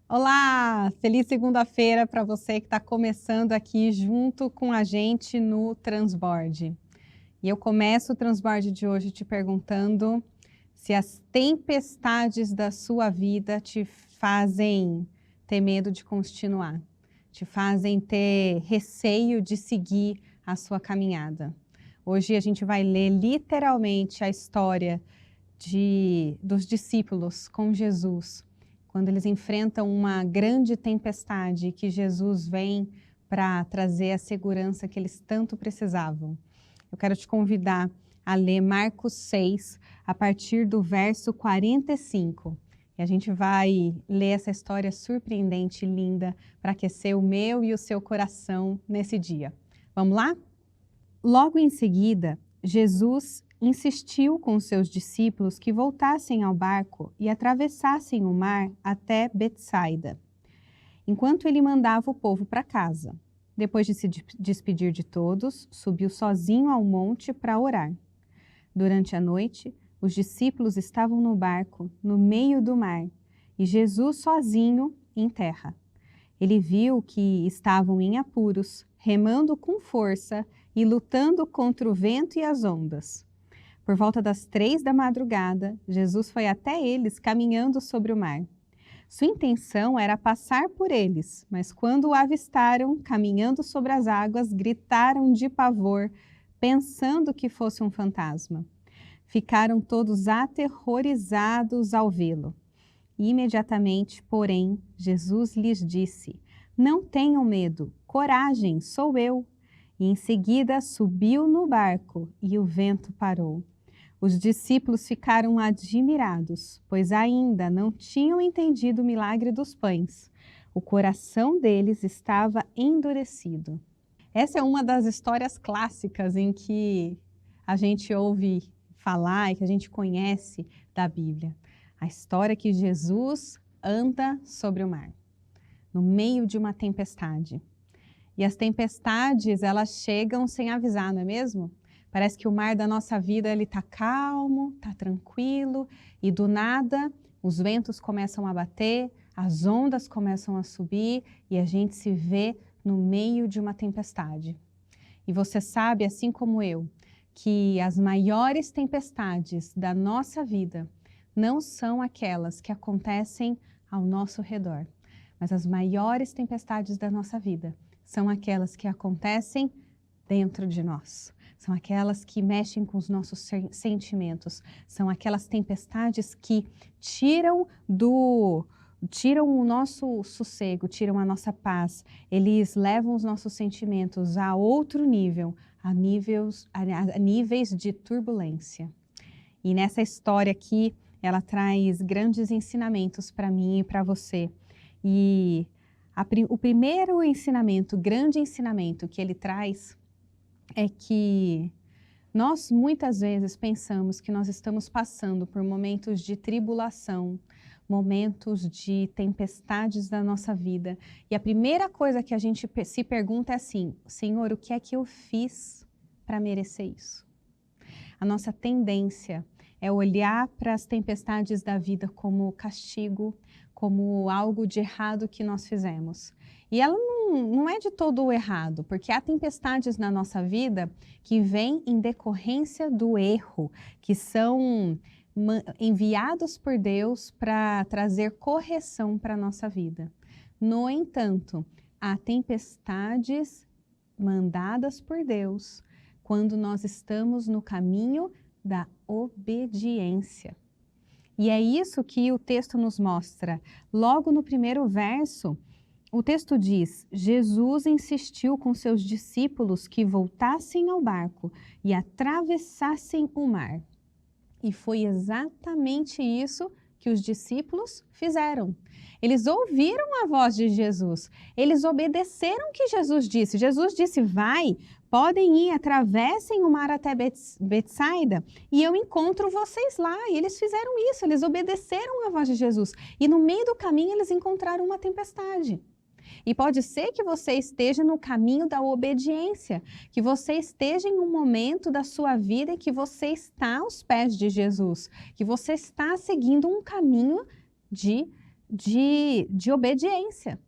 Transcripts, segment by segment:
Olá! Feliz segunda-feira para você que está começando aqui junto com a gente no Transborde. E eu começo o Transborde de hoje te perguntando se as tempestades da sua vida te fazem ter medo de continuar, te fazem ter receio de seguir a sua caminhada. Hoje a gente vai ler literalmente a história dos discípulos com Jesus, quando eles enfrentam uma grande tempestade que Jesus vem para trazer a segurança que eles tanto precisavam. Eu quero te convidar a ler Marcos 6, a partir do verso 45. E a gente vai ler essa história surpreendente e linda para aquecer o meu e o seu coração nesse dia. Vamos lá? Logo em seguida, Jesus insistiu com os seus discípulos que voltassem ao barco e atravessassem o mar até Betsaida, enquanto ele mandava o povo para casa. Depois de se despedir de todos, subiu sozinho ao monte para orar. Durante a noite, os discípulos estavam no barco, no meio do mar, e Jesus sozinho em terra. Ele viu que estavam em apuros, remando com força e lutando contra o vento e as ondas. Por volta das 3 da madrugada, Jesus foi até eles caminhando sobre o mar. Sua intenção era passar por eles, mas quando o avistaram caminhando sobre as águas, gritaram de pavor, pensando que fosse um fantasma. Ficaram todos aterrorizados ao vê-lo. Imediatamente, porém, Jesus lhes disse: "Não tenham medo, coragem, sou eu." E em seguida subiu no barco e o vento parou. Os discípulos ficaram admirados, pois ainda não tinham entendido o milagre dos pães. O coração deles estava endurecido. Essa é uma das histórias clássicas em que a gente ouve falar e que a gente conhece da Bíblia. A história que Jesus anda sobre o mar, no meio de uma tempestade. E as tempestades, elas chegam sem avisar, não é mesmo? Parece que o mar da nossa vida está calmo, está tranquilo, e do nada os ventos começam a bater, as ondas começam a subir e a gente se vê no meio de uma tempestade. E você sabe, assim como eu, que as maiores tempestades da nossa vida não são aquelas que acontecem ao nosso redor, mas as maiores tempestades da nossa vida são aquelas que acontecem dentro de nós. São aquelas que mexem com os nossos sentimentos. São aquelas tempestades que tiram o nosso sossego, tiram a nossa paz. Eles levam os nossos sentimentos a outro nível, a níveis de turbulência. E nessa história aqui, ela traz grandes ensinamentos para mim e para você. E o primeiro ensinamento, grande ensinamento que ele traz é que nós muitas vezes pensamos que nós estamos passando por momentos de tribulação, momentos de tempestades da nossa vida. E a primeira coisa que a gente se pergunta é assim: Senhor, o que é que eu fiz para merecer isso? A nossa tendência é olhar para as tempestades da vida como castigo, como algo de errado que nós fizemos. E ela não é de todo errado, porque há tempestades na nossa vida que vêm em decorrência do erro, que são enviados por Deus para trazer correção para a nossa vida. No entanto, há tempestades mandadas por Deus quando nós estamos no caminho da obediência. E é isso que o texto nos mostra. Logo no primeiro verso, o texto diz: Jesus insistiu com seus discípulos que voltassem ao barco e atravessassem o mar. E foi exatamente isso que os discípulos fizeram. Eles ouviram a voz de Jesus, eles obedeceram o que Jesus disse. Jesus disse: vai, podem ir, atravessem o mar até Betsaida e eu encontro vocês lá. E eles fizeram isso, eles obedeceram a voz de Jesus. E no meio do caminho eles encontraram uma tempestade. E pode ser que você esteja no caminho da obediência, que você esteja em um momento da sua vida em que você está aos pés de Jesus, que você está seguindo um caminho de obediência.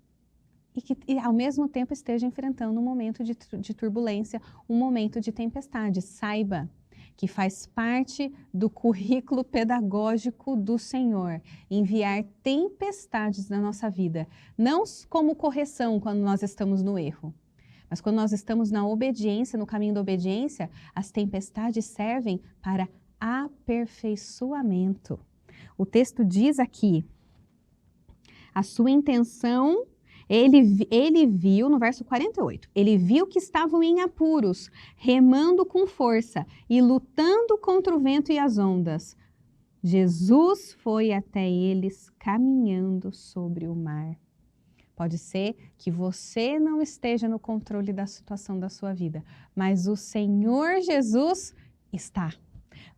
E ao mesmo tempo esteja enfrentando um momento de turbulência, um momento de tempestade. Saiba que faz parte do currículo pedagógico do Senhor enviar tempestades na nossa vida, não como correção quando nós estamos no erro, mas quando nós estamos na obediência, no caminho da obediência, as tempestades servem para aperfeiçoamento. O texto diz aqui, a sua intenção... Ele viu, no verso 48, ele viu que estavam em apuros, remando com força e lutando contra o vento e as ondas. Jesus foi até eles caminhando sobre o mar. Pode ser que você não esteja no controle da situação da sua vida, mas o Senhor Jesus está.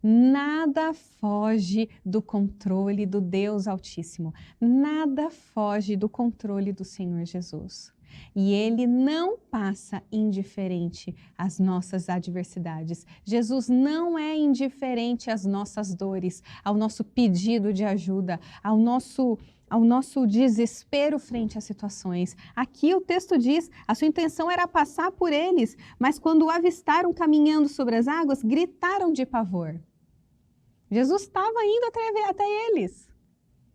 Nada foge do controle do Deus Altíssimo. Nada foge do controle do Senhor Jesus. E Ele não passa indiferente às nossas adversidades. Jesus não é indiferente às nossas dores, ao nosso pedido de ajuda, ao nosso desespero frente às situações. Aqui o texto diz, a sua intenção era passar por eles, mas quando o avistaram caminhando sobre as águas, gritaram de pavor. Jesus estava indo até eles,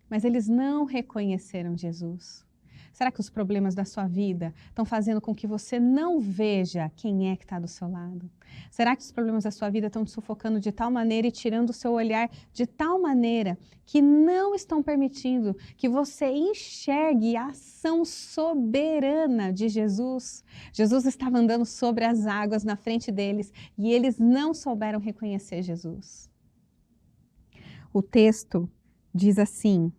mas eles não reconheceram Jesus. Será que os problemas da sua vida estão fazendo com que você não veja quem é que está do seu lado? Será que os problemas da sua vida estão te sufocando de tal maneira e tirando o seu olhar de tal maneira que não estão permitindo que você enxergue a ação soberana de Jesus? Jesus estava andando sobre as águas na frente deles e eles não souberam reconhecer Jesus. O texto diz assim: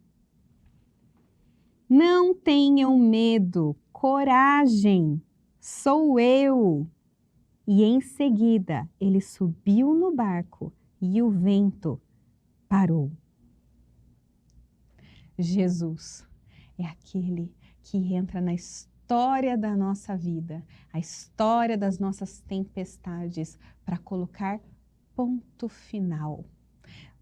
não tenham medo, coragem, sou eu. E em seguida ele subiu no barco e o vento parou. Jesus é aquele que entra na história da nossa vida, a história das nossas tempestades, para colocar ponto final.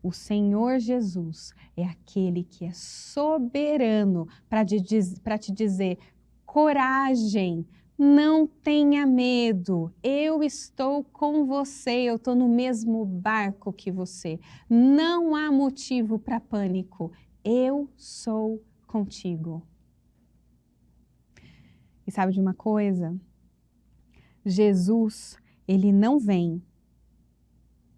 O Senhor Jesus é aquele que é soberano para te dizer, coragem, não tenha medo, eu estou com você, eu estou no mesmo barco que você. Não há motivo para pânico, eu sou contigo. E sabe de uma coisa? Jesus, ele não vem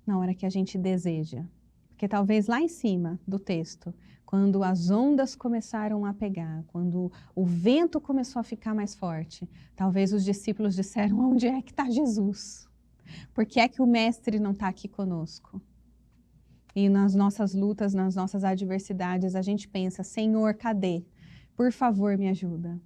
na hora que a gente deseja. Porque talvez lá em cima do texto, quando as ondas começaram a pegar, quando o vento começou a ficar mais forte, talvez os discípulos disseram, onde é que está Jesus? Por que é que o Mestre não está aqui conosco? E nas nossas lutas, nas nossas adversidades, a gente pensa, Senhor, cadê? Por favor, me ajuda.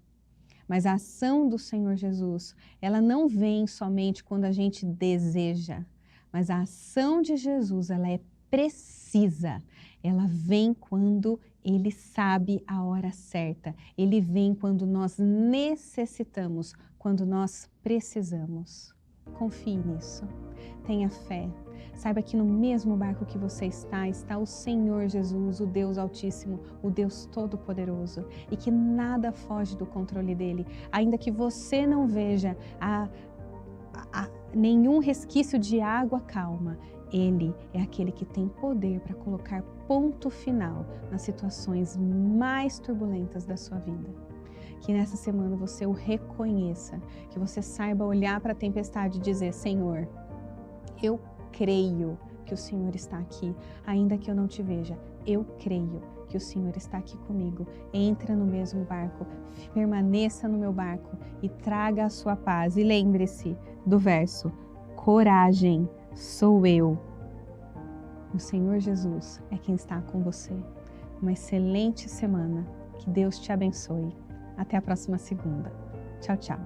Mas a ação do Senhor Jesus, ela não vem somente quando a gente deseja, mas a ação de Jesus, ela é precisa, ela vem quando Ele sabe a hora certa, Ele vem quando nós necessitamos, quando nós precisamos. Confie nisso, tenha fé, saiba que no mesmo barco que você está o Senhor Jesus, o Deus Altíssimo, o Deus Todo-Poderoso, e que nada foge do controle dEle, ainda que você não veja nenhum resquício de água calma. Ele é aquele que tem poder para colocar ponto final nas situações mais turbulentas da sua vida. Que nessa semana você o reconheça, que você saiba olhar para a tempestade e dizer, Senhor, eu creio que o Senhor está aqui, ainda que eu não te veja, eu creio que o Senhor está aqui comigo. Entra no mesmo barco, permaneça no meu barco e traga a sua paz. E lembre-se do verso, coragem, sou eu. O Senhor Jesus é quem está com você. Uma excelente semana. Que Deus te abençoe. Até a próxima segunda. Tchau, tchau.